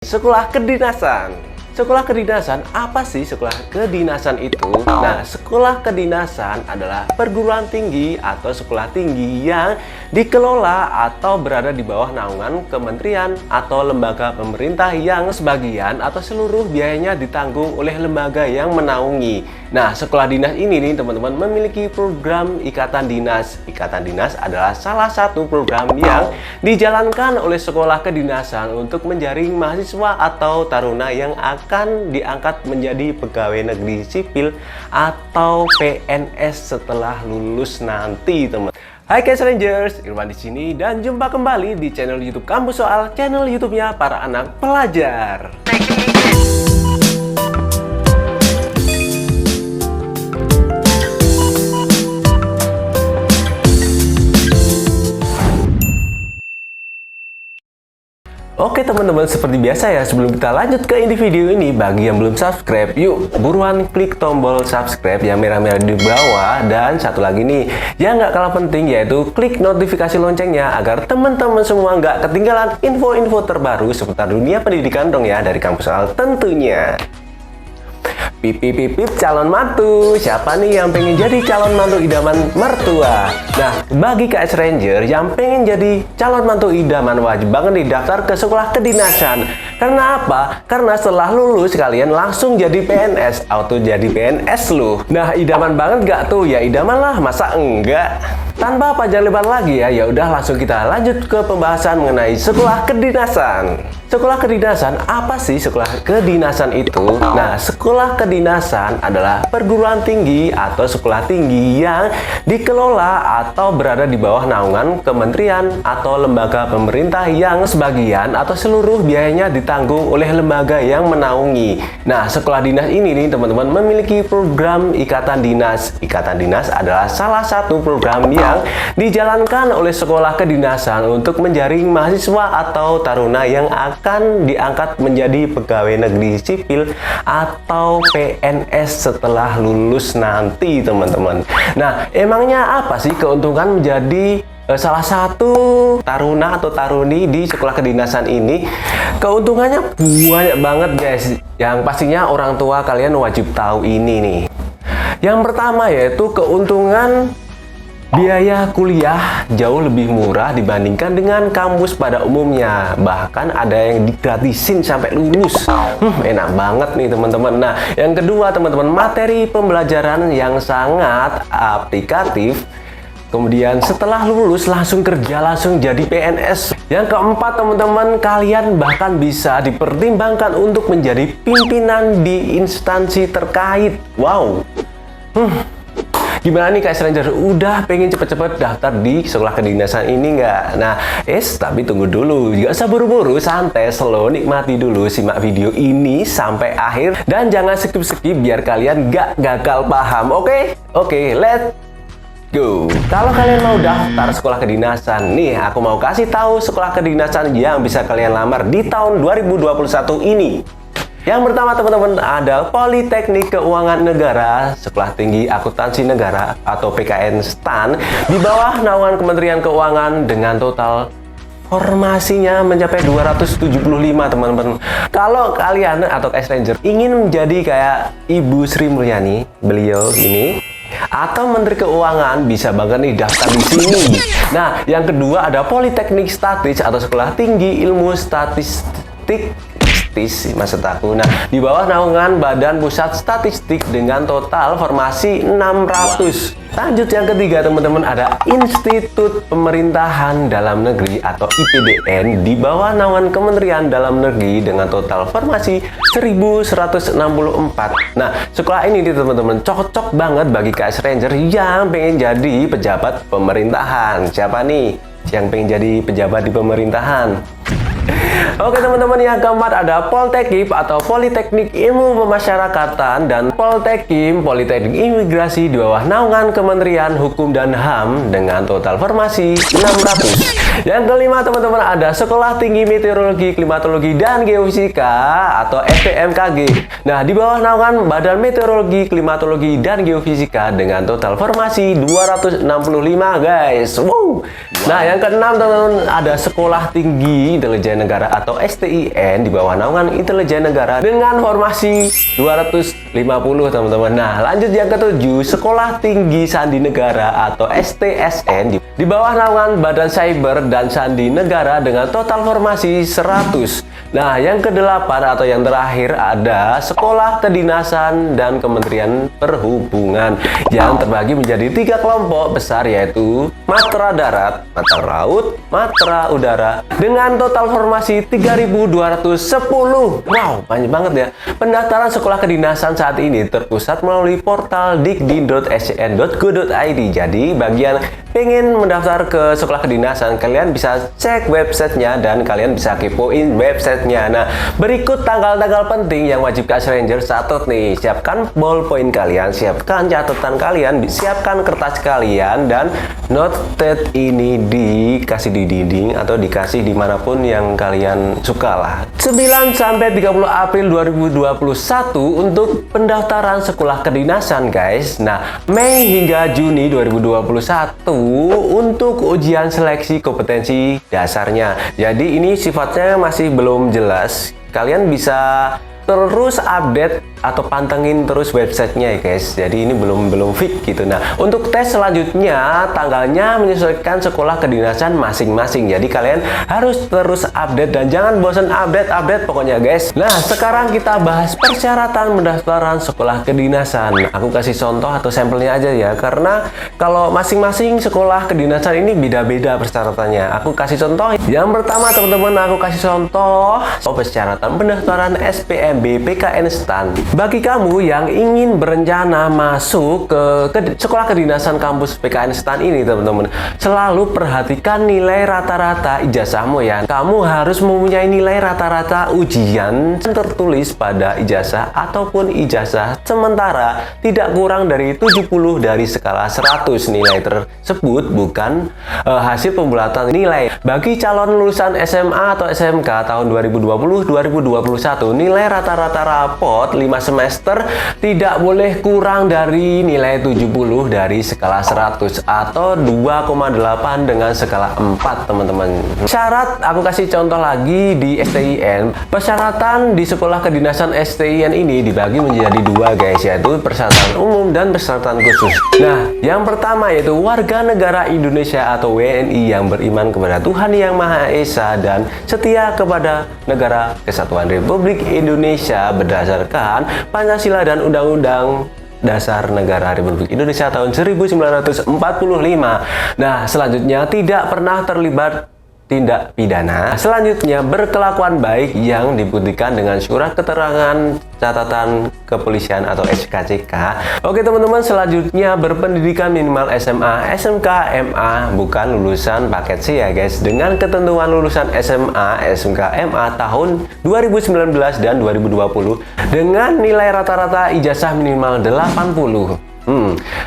Sekolah kedinasan. Sekolah kedinasan, apa sih sekolah kedinasan itu? Nah, sekolah kedinasan adalah perguruan tinggi atau sekolah tinggi yang dikelola atau berada di bawah naungan kementerian atau lembaga pemerintah yang sebagian atau seluruh biayanya ditanggung oleh lembaga yang menaungi. Nah, sekolah dinas ini nih teman-teman memiliki program ikatan dinas. Ikatan dinas adalah salah satu program yang dijalankan oleh sekolah kedinasan untuk menjaring mahasiswa atau taruna yang akan diangkat menjadi pegawai negeri sipil atau PNS setelah lulus nanti, teman. Hai Case Rangers, Irwan di sini dan jumpa kembali di channel YouTube Kampus Soal, channel YouTube-nya para anak pelajar. Oke teman-teman, seperti biasa ya, sebelum kita lanjut ke inti video ini, bagi yang belum subscribe, yuk buruan klik tombol subscribe yang merah-merah di bawah. Dan satu lagi nih, yang nggak kalah penting, yaitu klik notifikasi loncengnya agar teman-teman semua nggak ketinggalan info-info terbaru seputar dunia pendidikan dong ya, dari Kampus Soal tentunya. Pip calon mantu. Siapa nih yang pengen jadi calon mantu idaman mertua? Nah, bagi KS Ranger yang pengen jadi calon mantu idaman, wajib banget nih daftar ke sekolah kedinasan. Karena apa? Karena setelah lulus kalian langsung jadi PNS, auto jadi PNS loh. Nah, idaman banget gak tuh? Ya idaman lah, masa enggak? Tanpa panjang lebar lagi ya, udah langsung kita lanjut ke pembahasan mengenai sekolah kedinasan. Sekolah kedinasan, apa sih sekolah kedinasan itu? Nah, sekolah kedinasan adalah perguruan tinggi atau sekolah tinggi yang dikelola atau berada di bawah naungan kementerian atau lembaga pemerintah yang sebagian atau seluruh biayanya ditanggung oleh lembaga yang menaungi. Nah, sekolah dinas ini nih teman-teman memiliki program ikatan dinas. Ikatan dinas adalah salah satu program yang dijalankan oleh sekolah kedinasan untuk menjaring mahasiswa atau taruna yang akan diangkat menjadi pegawai negeri sipil atau PNS setelah lulus nanti, teman-teman. Nah, emangnya apa sih keuntungan menjadi salah satu taruna atau taruni di sekolah kedinasan ini? Keuntungannya banyak banget guys, yang pastinya orang tua kalian wajib tahu ini nih. Yang pertama yaitu keuntungan biaya kuliah jauh lebih murah dibandingkan dengan kampus pada umumnya. Bahkan ada yang digratisin sampai lulus. Enak banget nih teman-teman. Nah, yang kedua teman-teman, materi pembelajaran yang sangat aplikatif. Kemudian setelah lulus langsung kerja, langsung jadi PNS. Yang keempat teman-teman, kalian bahkan bisa dipertimbangkan untuk menjadi pimpinan di instansi terkait. Wow. Gimana nih KS Ranger? Udah pengen cepet-cepet daftar di sekolah kedinasan ini nggak? Nah, tapi tunggu dulu. Gak usah buru-buru, santai, slow, nikmati dulu. Simak video ini sampai akhir. Dan jangan skip-skip biar kalian nggak gagal paham, oke? Oke, let's go. Kalau kalian mau daftar sekolah kedinasan, nih aku mau kasih tahu sekolah kedinasan yang bisa kalian lamar di tahun 2021 ini. Yang pertama teman-teman, ada Politeknik Keuangan Negara, Sekolah Tinggi Akuntansi Negara atau PKN STAN di bawah naungan Kementerian Keuangan dengan total formasinya mencapai 275 teman-teman. Kalau kalian atau KS Ranger ingin menjadi kayak Ibu Sri Mulyani, beliau ini, atau Menteri Keuangan, bisa banget nih daftar di sini. Nah, yang kedua ada Politeknik Statis atau Sekolah Tinggi Ilmu Statistik, maksud aku. Nah, di bawah naungan Badan Pusat Statistik dengan total formasi 600. Lanjut yang ketiga teman-teman, ada Institut Pemerintahan Dalam Negeri atau IPDN di bawah naungan Kementerian Dalam Negeri dengan total formasi 1164. Nah, sekolah ini teman-teman cocok banget bagi KS Ranger yang pengen jadi pejabat pemerintahan. Siapa nih yang pengen jadi pejabat di pemerintahan? Oke teman-teman, yang keempat ada Poltekip atau Politeknik Ilmu Pemasyarakatan dan Poltekim Politeknik Imigrasi di bawah naungan Kementerian Hukum dan HAM dengan total formasi 600. Yang kelima teman-teman, ada Sekolah Tinggi Meteorologi, Klimatologi dan Geofisika atau STMKG. Nah, di bawah naungan Badan Meteorologi, Klimatologi dan Geofisika dengan total formasi 265 guys. Wow. Nah, yang keenam teman-teman, ada Sekolah Tinggi Intelijen Intelijen Negara atau STIN di bawah naungan Intelijen Negara dengan formasi 250 teman-teman. Nah, lanjut yang ketujuh, Sekolah Tinggi Sandi Negara atau STSN di bawah naungan Badan Cyber dan Sandi Negara dengan total formasi 100. Nah, yang kedelapan atau yang terakhir ada Sekolah Kedinasan dan Kementerian Perhubungan yang terbagi menjadi 3 kelompok besar, yaitu Matra Darat, Matra Laut, Matra Udara dengan total formasi 3.210. Wow, banyak banget ya. Pendaftaran sekolah kedinasan saat ini terpusat melalui portal dikdin.scn.go.id. Jadi, bagian pengen mendaftar ke sekolah kedinasan, kalian bisa cek websitenya dan kalian bisa kepoin websitenya. Nah, berikut tanggal-tanggal penting yang wajib Kak Ranger catat nih. Siapkan ballpoint kalian, siapkan catatan kalian, siapkan kertas kalian, dan noted ini dikasih di dinding atau dikasih dimanapun yang kalian suka lah. 9 sampai 30 April 2021 untuk pendaftaran sekolah kedinasan, guys. Nah, Mei hingga Juni 2021 untuk ujian seleksi kompetensi dasarnya. Jadi ini sifatnya masih belum jelas. Kalian bisa terus update atau pantengin terus websitenya ya guys. Jadi ini belum fix gitu. Nah, untuk tes selanjutnya tanggalnya menyesuaikan sekolah kedinasan masing-masing. Jadi kalian harus terus update dan jangan bosan update pokoknya guys. Nah, sekarang kita bahas persyaratan pendaftaran sekolah kedinasan. Aku kasih contoh atau sampelnya aja ya, karena kalau masing-masing sekolah kedinasan ini beda-beda persyaratannya. Aku kasih contoh. Yang pertama teman-teman, aku kasih contoh persyaratan pendaftaran SPMB PKN STAN. Bagi kamu yang ingin berencana masuk ke sekolah kedinasan kampus PKN STAN ini teman-teman, selalu perhatikan nilai rata-rata ijazahmu ya. Kamu harus mempunyai nilai rata-rata ujian tertulis pada ijazah ataupun ijazah sementara tidak kurang dari 70 dari skala 100. Nilai tersebut bukan hasil pembulatan nilai. Bagi calon lulusan SMA atau SMK tahun 2020-2021, nilai rata-rata rapot 5 semester tidak boleh kurang dari nilai 70 dari skala 100 atau 2,8 dengan skala 4 teman-teman. Syarat aku kasih contoh lagi di STIN. Persyaratan di sekolah kedinasan STIN ini dibagi menjadi 2 guys, yaitu persyaratan umum dan persyaratan khusus. Nah, yang pertama yaitu warga negara Indonesia atau WNI yang beriman kepada Tuhan Yang Maha Esa dan setia kepada Negara Kesatuan Republik Indonesia berdasarkan Pancasila dan Undang-Undang Dasar Negara Republik Indonesia tahun 1945. Nah, selanjutnya tidak pernah terlibat tindak pidana. Selanjutnya berkelakuan baik yang dibuktikan dengan surat keterangan catatan kepolisian atau SKCK. Oke teman-teman, selanjutnya berpendidikan minimal SMA, SMK, MA, bukan lulusan paket C ya guys. Dengan ketentuan lulusan SMA, SMK, MA tahun 2019 dan 2020 dengan nilai rata-rata ijazah minimal 80.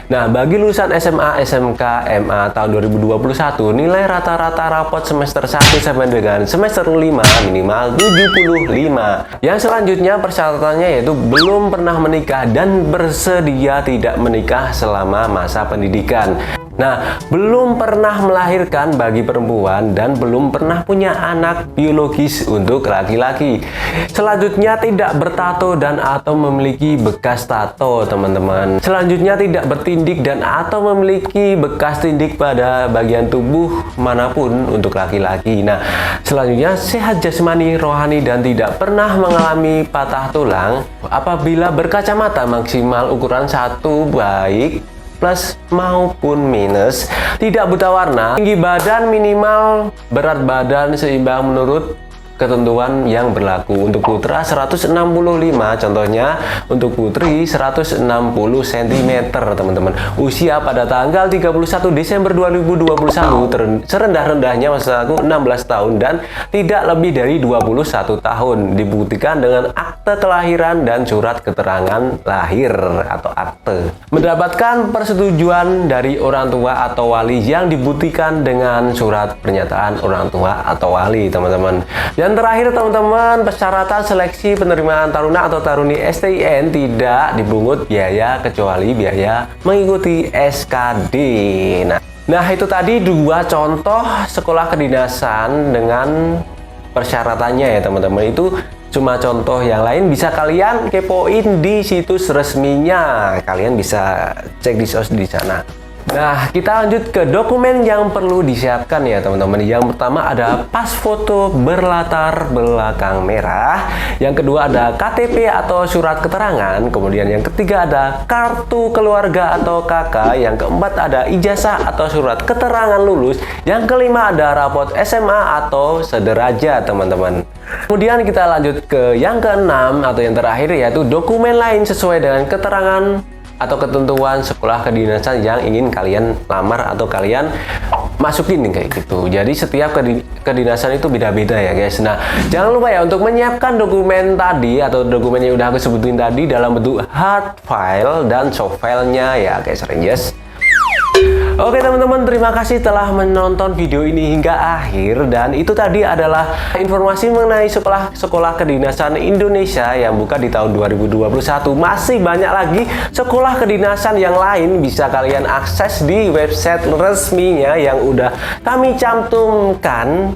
Nah, bagi lulusan SMA, SMK, MA tahun 2021, nilai rata-rata rapot semester 1 sampai dengan semester 5 minimal 75. Yang selanjutnya persyaratannya yaitu belum pernah menikah dan bersedia tidak menikah selama masa pendidikan. Nah, belum pernah melahirkan bagi perempuan dan belum pernah punya anak biologis untuk laki-laki. Selanjutnya tidak bertato dan atau memiliki bekas tato teman-teman. Selanjutnya tidak bertindik dan atau memiliki bekas tindik pada bagian tubuh manapun untuk laki-laki. Nah, selanjutnya sehat jasmani, rohani dan tidak pernah mengalami patah tulang. Apabila berkacamata maksimal ukuran 1 baik plus maupun minus, tidak buta warna, tinggi badan minimal, berat badan seimbang menurut ketentuan yang berlaku. Untuk putra 165, contohnya untuk putri 160 cm teman-teman. Usia pada tanggal 31 Desember 2021 serendah-rendahnya masa aku 16 tahun dan tidak lebih dari 21 tahun. Dibuktikan dengan akte kelahiran dan surat keterangan lahir atau akte. Mendapatkan persetujuan dari orang tua atau wali yang dibuktikan dengan surat pernyataan orang tua atau wali teman-teman. Yang terakhir teman-teman, persyaratan seleksi penerimaan taruna atau taruni STIN tidak dibungut biaya kecuali biaya mengikuti SKD. Nah, itu tadi 2 contoh sekolah kedinasan dengan persyaratannya ya teman-teman. Itu cuma contoh, yang lain bisa kalian kepoin di situs resminya. Kalian bisa cek di sana. Nah, kita lanjut ke dokumen yang perlu disiapkan ya teman-teman. Yang pertama ada pas foto berlatar belakang merah. Yang kedua ada KTP atau surat keterangan. Kemudian yang ketiga ada kartu keluarga atau KK. Yang keempat ada ijazah atau surat keterangan lulus. Yang kelima ada rapot SMA atau sederajat teman-teman. Kemudian kita lanjut ke yang keenam atau yang terakhir, yaitu dokumen lain sesuai dengan keterangan atau ketentuan sekolah kedinasan yang ingin kalian lamar atau kalian masukin kayak gitu. Jadi setiap kedinasan itu beda-beda ya guys. Nah, jangan lupa ya untuk menyiapkan dokumen tadi atau dokumen yang udah aku sebutin tadi dalam bentuk hard file dan soft filenya ya guys, Rangers. Oke teman-teman, terima kasih telah menonton video ini hingga akhir. Dan itu tadi adalah informasi mengenai sekolah kedinasan Indonesia yang buka di tahun 2021. Masih banyak lagi sekolah kedinasan yang lain bisa kalian akses di website resminya yang udah kami cantumkan.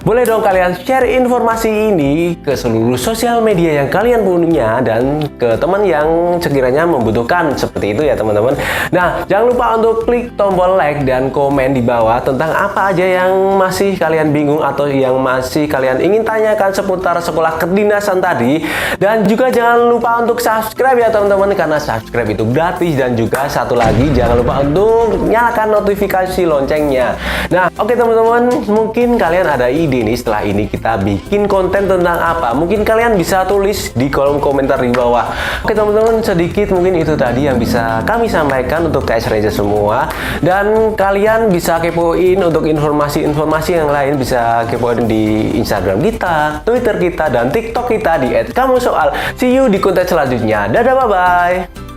Boleh dong kalian share informasi ini ke seluruh sosial media yang kalian punya dan ke teman yang sekiranya membutuhkan seperti itu ya teman-teman. Nah, jangan lupa untuk klik tombol like dan komen di bawah tentang apa aja yang masih kalian bingung atau yang masih kalian ingin tanyakan seputar sekolah kedinasan tadi. Dan juga jangan lupa untuk subscribe ya teman-teman, karena subscribe itu gratis. Dan juga satu lagi, jangan lupa untuk nyalakan notifikasi loncengnya. Nah, oke teman-teman, mungkin kalian ada ide nih setelah ini kita bikin konten tentang apa. Mungkin kalian bisa tulis di kolom komentar di bawah. Oke teman-teman, sedikit mungkin itu tadi yang bisa kami sampaikan untuk KS Ranger semua. Dan kalian bisa kepoin untuk informasi-informasi yang lain, bisa kepoin di Instagram kita, Twitter kita, dan TikTok kita di @kamusoal. See you di konten selanjutnya. Dadah, bye-bye.